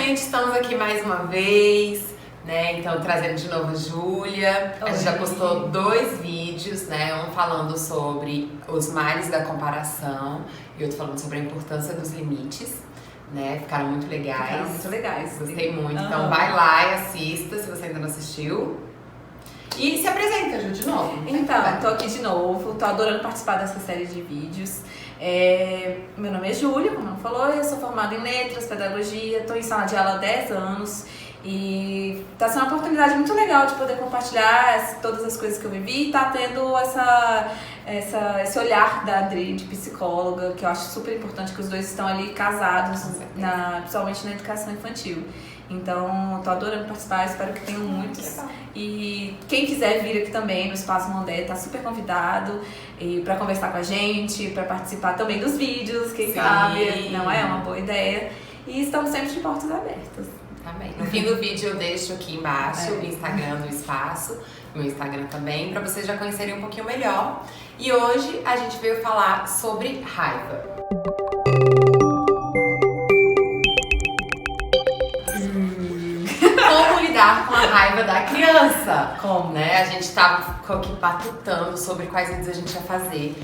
gente, estamos aqui mais uma vez, né? Então, trazendo de novo a Júlia. A gente já postou 2 vídeos, né? Um falando sobre os males da comparação e outro falando sobre a importância dos limites, né? Ficaram muito legais. Ficaram muito legais. Gostei muito. Então, vai lá e assista se você ainda não assistiu. E se apresenta, Ju, de novo. Então, tô aqui de novo, tô adorando participar dessa série de vídeos. Meu nome é Júlia, como ela falou, eu sou formada em letras, pedagogia, tô em sala de aula há 10 anos e tá sendo uma oportunidade muito legal de poder compartilhar todas as coisas que eu vivi e tá tendo esse olhar da Adri, de psicóloga, que eu acho super importante, que os dois estão ali casados, principalmente na educação infantil. Então, tô adorando participar, espero que tenham muitos. E quem quiser vir aqui também no Espaço Mondé, tá super convidado para conversar com a gente, para participar também dos vídeos, quem sabe, não é uma boa ideia. E estamos sempre de portas abertas. Tá bem. No fim do vídeo eu deixo aqui embaixo o Instagram do Espaço, meu Instagram também, para vocês já conhecerem um pouquinho melhor. E hoje a gente veio falar sobre raiva. Como lidar com a raiva da criança? Como? Né? A gente ficou aqui patutando sobre quais vídeos a gente ia fazer.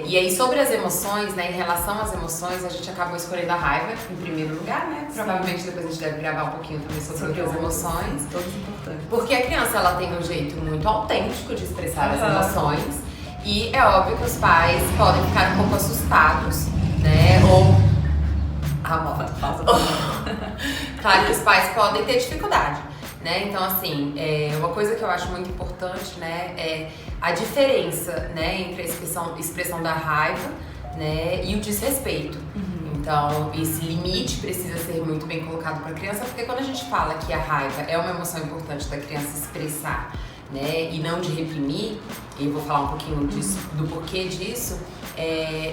E aí, sobre as emoções, né? Em relação às emoções, a gente acabou escolhendo a raiva em primeiro lugar, né? Provavelmente depois a gente deve gravar um pouquinho também sobre outras emoções. Todas importantes. Porque a criança, ela tem um jeito muito autêntico de expressar as emoções. E é óbvio que os pais podem ficar um pouco assustados, né? Claro que os pais podem ter dificuldade, né? Então, assim, uma coisa que eu acho muito importante, né, é a diferença, né, entre a expressão da raiva, né, e o desrespeito. Então, esse limite precisa ser muito bem colocado para a criança, porque quando a gente fala que a raiva é uma emoção importante da criança expressar, né, e não de reprimir, e eu vou falar um pouquinho do porquê disso.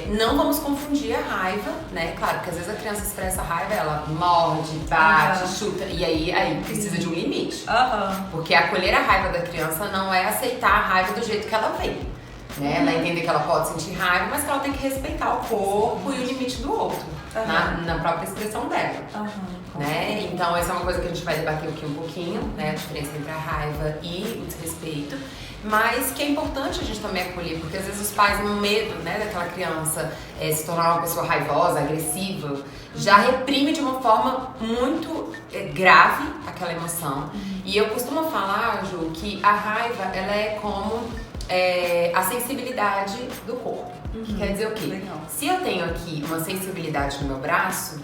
Não vamos confundir a raiva, né? Claro que às vezes a criança expressa raiva, ela morde, bate, chuta, e aí precisa de um limite. Porque acolher a raiva da criança não é aceitar a raiva do jeito que ela vem, né? Ela entender que ela pode sentir raiva, mas que ela tem que respeitar o corpo e o limite do outro, na própria expressão dela. Né? Então essa é uma coisa que a gente vai debater aqui um pouquinho, né? A diferença entre a raiva e o desrespeito. Mas que é importante a gente também acolher, porque às vezes os pais, no medo, né, daquela criança se tornar uma pessoa raivosa, agressiva, já reprime de uma forma muito grave aquela emoção. E eu costumo falar, Ju, que a raiva, ela é como a sensibilidade do corpo. Que quer dizer o quê? Legal. Se eu tenho aqui uma sensibilidade no meu braço,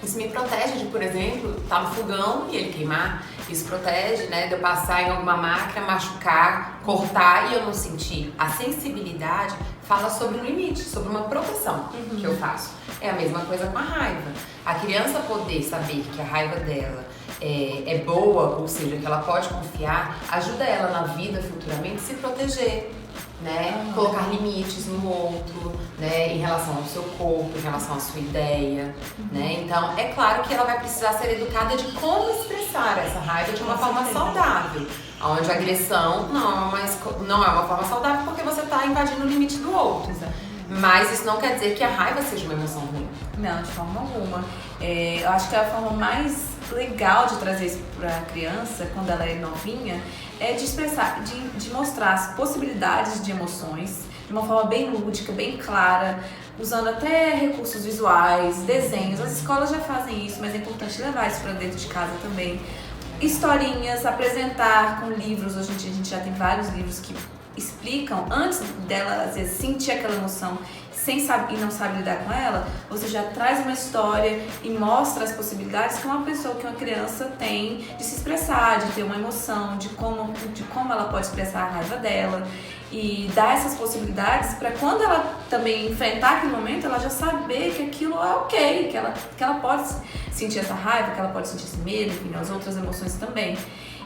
isso me protege de, por exemplo, estar no fogão e ele queimar. Isso protege, né, de eu passar em alguma máquina, machucar, cortar e eu não sentir. A sensibilidade fala sobre um limite, sobre uma proteção que eu faço. É a mesma coisa com a raiva. A criança poder saber que a raiva dela é boa, ou seja, que ela pode confiar, ajuda ela na vida futuramente se proteger. Né? Colocar limites no outro, né? Em relação ao seu corpo, em relação à sua ideia, né? Então, é claro que ela vai precisar ser educada de como expressar essa raiva de uma forma saudável, onde a agressão não é uma forma saudável porque você está invadindo o limite do outro. Mas isso não quer dizer que a raiva seja uma emoção ruim. Não, de forma alguma. Eu acho que a forma mais legal de trazer isso para a criança, quando ela é novinha, é de expressar, de mostrar as possibilidades de emoções de uma forma bem lúdica, bem clara, usando até recursos visuais, desenhos. As escolas já fazem isso, mas é importante levar isso para dentro de casa também. Historinhas, apresentar com livros. Hoje em dia a gente já tem vários livros que explicam, antes dela às vezes sentir aquela emoção e não sabe lidar com ela, você já traz uma história e mostra as possibilidades que uma criança tem de se expressar, de ter uma emoção, de como ela pode expressar a raiva dela e dar essas possibilidades para quando ela também enfrentar aquele momento, ela já saber que aquilo é ok, que ela pode sentir essa raiva, que ela pode sentir esse medo, enfim, as outras emoções também.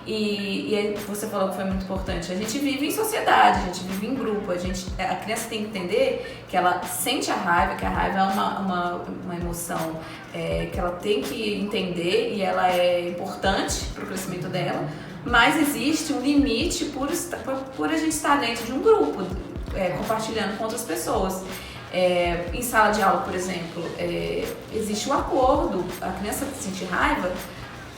E você falou que foi muito importante. A gente vive em sociedade, a gente vive em grupo. A criança tem que entender que ela sente a raiva, que a raiva é uma emoção que ela tem que entender e ela é importante para o crescimento dela. Mas existe um limite por a gente estar dentro de um grupo, compartilhando com outras pessoas. Em sala de aula, por exemplo, existe um acordo, a criança sentir raiva,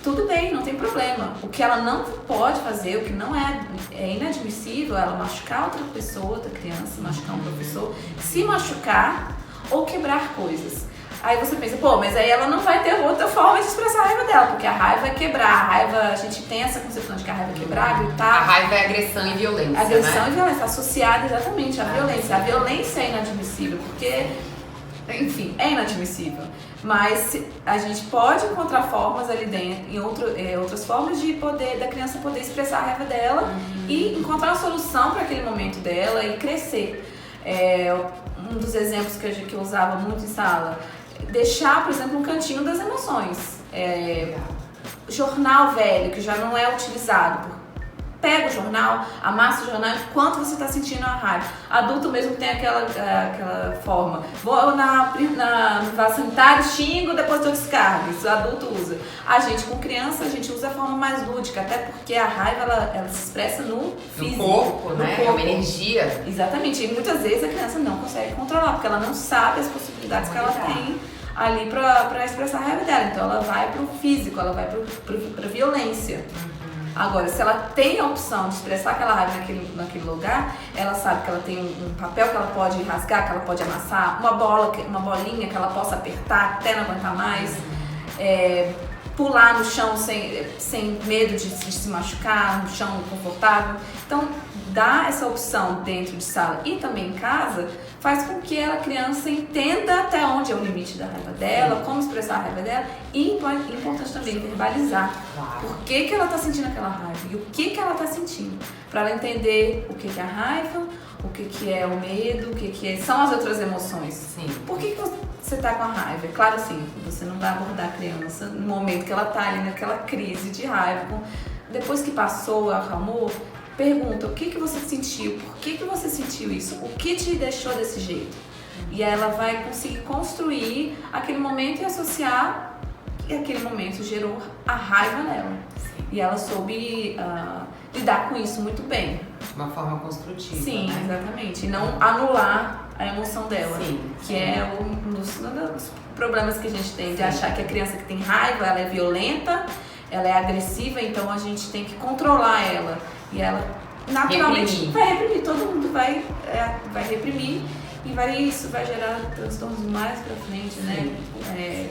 tudo bem, não tem problema. O que ela não pode fazer, o que não é inadmissível, é ela machucar outra pessoa, outra criança, machucar um professor, se machucar ou quebrar coisas. Aí você pensa, pô, mas aí ela não vai ter outra forma de expressar a raiva dela, porque a raiva é quebrar, a raiva, a gente tem essa concepção de que a raiva é quebrar, gritar. A raiva é agressão e violência, agressão e violência, associada exatamente à violência. A violência é inadmissível, porque, enfim, é inadmissível. Mas a gente pode encontrar formas ali dentro, outras formas de da criança poder expressar a raiva dela e encontrar uma solução para aquele momento dela e crescer. Um dos exemplos que eu usava muito em sala, deixar, por exemplo, um cantinho das emoções. Jornal velho, que já não é utilizado. Pega o jornal, amassa o jornal enquanto você está sentindo a raiva. Adulto mesmo tem aquela forma. Vou na vaso sanitário, xingo, depois eu descargo. Isso o adulto usa. A gente, com criança, a gente usa a forma mais lúdica, até porque a raiva ela se expressa no físico. No corpo, né? É uma energia. Exatamente. E muitas vezes a criança não consegue controlar, porque ela não sabe as possibilidades que ela tem ali pra expressar a raiva dela. Então ela vai pro físico, ela vai pra violência. Agora, se ela tem a opção de expressar aquela raiva naquele lugar, ela sabe que ela tem um papel que ela pode rasgar, que ela pode amassar, uma bolinha que ela possa apertar até não aguentar mais, pular no chão sem medo de se machucar, no chão confortável. Então, dar essa opção dentro de sala e também em casa faz com que a criança entenda até onde é o limite da raiva dela, como expressar a raiva dela e, importante também, verbalizar por que ela está sentindo aquela raiva e o que ela está sentindo, para ela entender o que é a raiva, o que é o medo, o que são as outras emoções. Sim. Por que você está com a raiva? Claro, assim, você não vai abordar a criança no momento que ela está ali naquela crise de raiva. Depois que passou, acalmou, pergunta o que você sentiu, por que você sentiu isso, o que te deixou desse jeito. E aí ela vai conseguir construir aquele momento e associar que aquele momento gerou a raiva nela. Sim. E ela soube lidar com isso muito bem. De uma forma construtiva. Sim, né? Exatamente. E não anular a emoção dela. Sim. Que é um dos problemas que a gente tem, de achar que a criança que tem raiva, ela é violenta, ela é agressiva, então a gente tem que controlar ela. E ela naturalmente vai reprimir, todo mundo vai reprimir e isso vai gerar transtornos mais pra frente, né?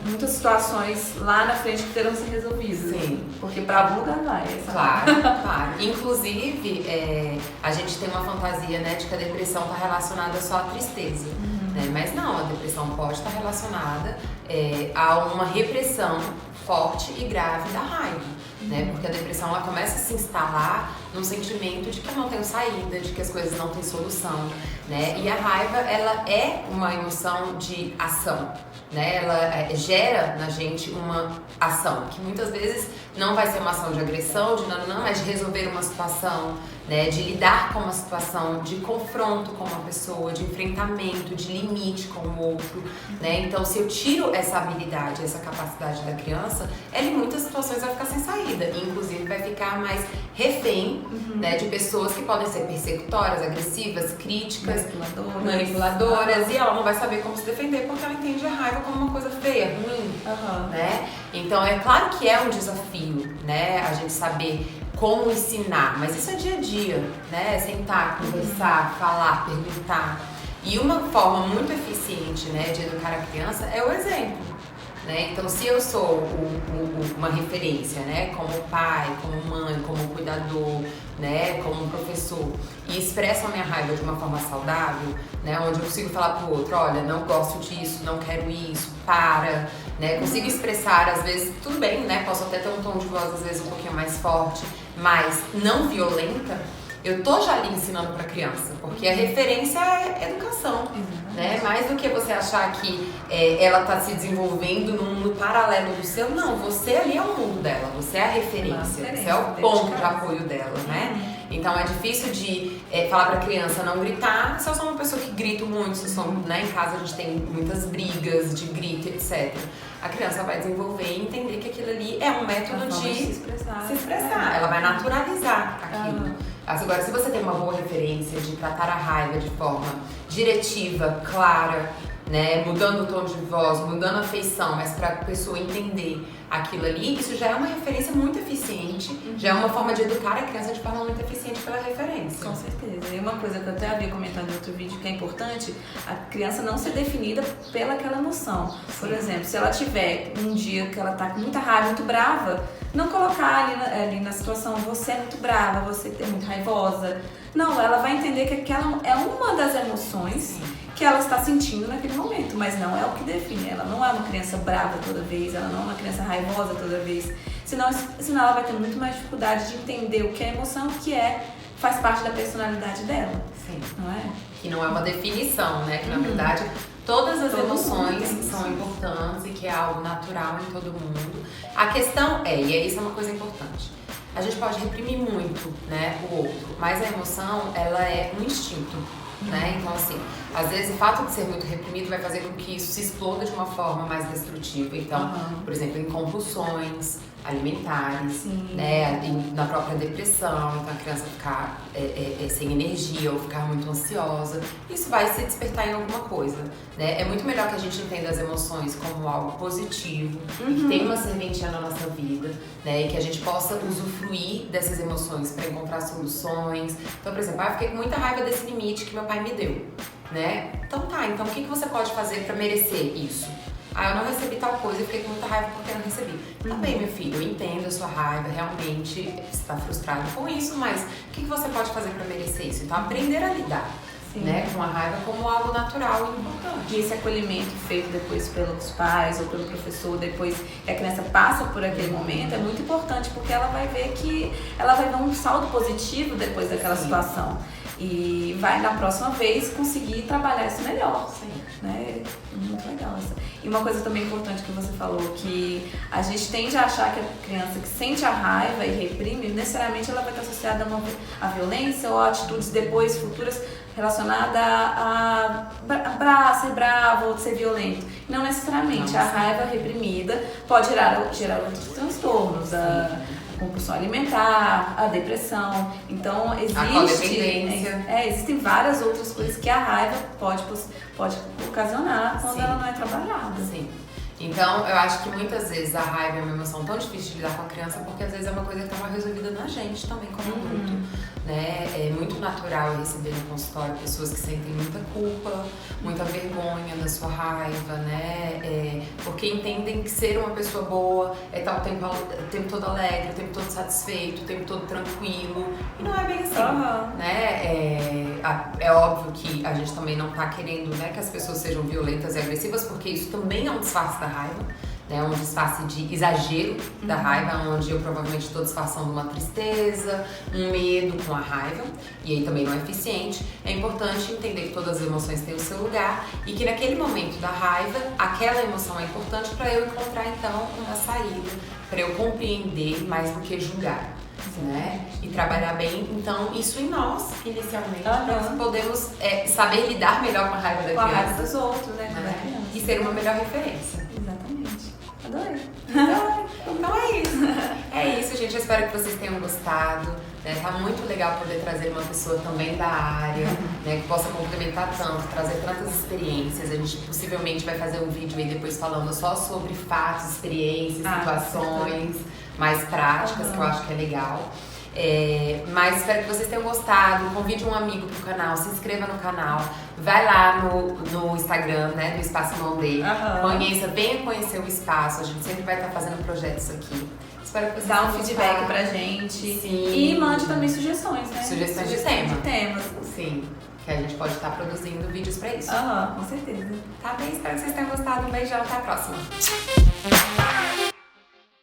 Muitas situações lá na frente que terão que ser resolvidas. Sim. Porque pra lugar vai. Claro. Inclusive, a gente tem uma fantasia, né, de que a depressão está relacionada só à tristeza. Né? Mas não, a depressão pode estar relacionada a uma repressão forte e grave da raiva. Né? Porque a depressão ela começa a se instalar num sentimento de que eu não tenho saída, de que as coisas não têm solução, né? E a raiva ela é uma emoção de ação, né? Ela gera na gente uma ação que muitas vezes não vai ser uma ação de agressão, mas de resolver uma situação, né? De lidar com uma situação, de confronto com uma pessoa, de enfrentamento, de limite com o outro, né? Então, se eu tiro essa habilidade, essa capacidade da criança, ela em muitas situações vai ficar sem saída, e inclusive vai ficar mais refém, né? De pessoas que podem ser persecutórias, agressivas, críticas, manipuladoras, e ela não vai saber como se defender porque ela entende a raiva como uma coisa feia, ruim, né? Então, é claro que é um desafio, né? A gente saber como ensinar, mas isso é dia a dia, né? Sentar, conversar, falar, perguntar. E uma forma muito eficiente, né, de educar a criança é o exemplo, né? Então, se eu sou uma referência, né, como pai, como mãe, como cuidador, né, como professor, e expresso a minha raiva de uma forma saudável, né, onde eu consigo falar pro outro, olha, não gosto disso, não quero isso, para, né, consigo expressar, às vezes, tudo bem, né, posso até ter um tom de voz, às vezes, um pouquinho mais forte, mas não violenta, eu tô já ali ensinando pra criança, porque a referência é educação, né? Mais do que você achar que ela tá se desenvolvendo num mundo paralelo do seu, não, você ali é o mundo dela, você é a referência, você é o ponto de apoio dela, né? Então é difícil de falar pra criança não gritar, se eu sou uma pessoa que grito muito, se eu sou, né, em casa a gente tem muitas brigas de grito, etc. A criança vai desenvolver e entender que aquilo ali é um método de se expressar. Ela vai naturalizar aquilo. Agora, se você tem uma boa referência de tratar a raiva de forma diretiva, clara, né, mudando o tom de voz, mudando a feição, mas para a pessoa entender aquilo ali, isso já é uma referência muito eficiente, já é uma forma de educar a criança de forma muito eficiente pela referência. Com certeza. E uma coisa que eu até havia comentado no outro vídeo que é importante, a criança não ser definida pelaquela emoção. Por exemplo, se ela tiver um dia que ela tá com muita raiva, muito brava, não colocar ali na situação, você é muito brava, você é muito raivosa. Não, ela vai entender que aquela é uma das emoções que ela está sentindo naquele momento, mas não é o que define. Ela não é uma criança brava toda vez, ela não é uma criança raivosa toda vez. Senão ela vai ter muito mais dificuldade de entender o que é emoção, o que faz parte da personalidade dela. Sim. Não é? Que não é uma definição, né? Que na verdade todas as emoções são importantes e que é algo natural em todo mundo. A questão e isso é uma coisa importante. A gente pode reprimir muito, né, o outro, mas a emoção, ela é um instinto, né? Então, assim, às vezes o fato de ser muito reprimido vai fazer com que isso se exploda de uma forma mais destrutiva. Então, por exemplo, em compulsões alimentares, né, na própria depressão, então a criança ficar sem energia ou ficar muito ansiosa, isso vai se despertar em alguma coisa, né? É muito melhor que a gente entenda as emoções como algo positivo e que tem uma serventia na nossa vida, né, e que a gente possa usufruir dessas emoções para encontrar soluções. Então, por exemplo, eu fiquei com muita raiva desse limite que meu pai me deu, né? Então o que você pode fazer para merecer isso? Eu não recebi tal coisa, eu fiquei com muita raiva porque eu não recebi. Tá bem, meu filho, eu entendo a sua raiva, realmente você está frustrado com isso, mas o que você pode fazer para merecer isso? Então, aprender a lidar, né, com a raiva como algo natural e importante. E esse acolhimento feito depois pelos pais ou pelo professor, depois que a criança passa por aquele momento, é muito importante, porque ela vai ver que ela vai ver um saldo positivo depois daquela situação. E vai, na próxima vez, conseguir trabalhar isso melhor. Né? Muito legal essa. E uma coisa também importante que você falou, que a gente tende a achar que a criança que sente a raiva e reprime, necessariamente ela vai estar associada a violência ou a atitudes depois futuras relacionadas a ser bravo ou ser violento. Não necessariamente. A raiva reprimida pode gerar outros transtornos, a compulsão alimentar, a depressão. Então, existem várias outras coisas que a raiva pode ocasionar quando ela não é trabalhada. Sim. Então, eu acho que muitas vezes a raiva é uma emoção tão difícil de lidar com a criança, porque às vezes é uma coisa que está mal resolvida na gente também, como adulto. Né? É muito natural receber no consultório pessoas que sentem muita culpa, muita vergonha da sua raiva, né? Porque entendem que ser uma pessoa boa é estar o tempo todo alegre, o tempo todo satisfeito, o tempo todo tranquilo. E não é bem assim, né? É óbvio que a gente também não está querendo, né, que as pessoas sejam violentas e agressivas, porque isso também é um disfarce da raiva. Um disfarce de exagero da raiva, onde eu provavelmente estou disfarçando uma tristeza, um medo com a raiva, e aí também não é eficiente. É importante entender que todas as emoções têm o seu lugar e que naquele momento da raiva, aquela emoção é importante para eu encontrar então uma saída, para eu compreender mais do que julgar. Né? E trabalhar bem, então, isso em nós, inicialmente, nós podemos saber lidar melhor com a raiva da criança. Com a raiva dos outros, né? E ser uma melhor referência. Exatamente. Adorei. Então é isso. É isso, gente. Eu espero que vocês tenham gostado. Né? Tá muito legal poder trazer uma pessoa também da área, né, que possa complementar tanto, trazer tantas experiências. A gente possivelmente vai fazer um vídeo aí depois falando só sobre fatos, experiências, situações mais práticas, que eu acho que é legal. Mas espero que vocês tenham gostado. Convide um amigo pro canal, se inscreva no canal, vai lá no Instagram, né, do Espaço Mondê, conheça, venha conhecer o espaço. A gente sempre vai estar fazendo projetos aqui. Espero que vocês dá um feedback pra gente. Sim. E mande também sugestões, né? Sugestões de temas. Sim, que a gente pode estar produzindo vídeos pra isso. Com certeza. Tá bem, espero que vocês tenham gostado. Um beijão, até a próxima.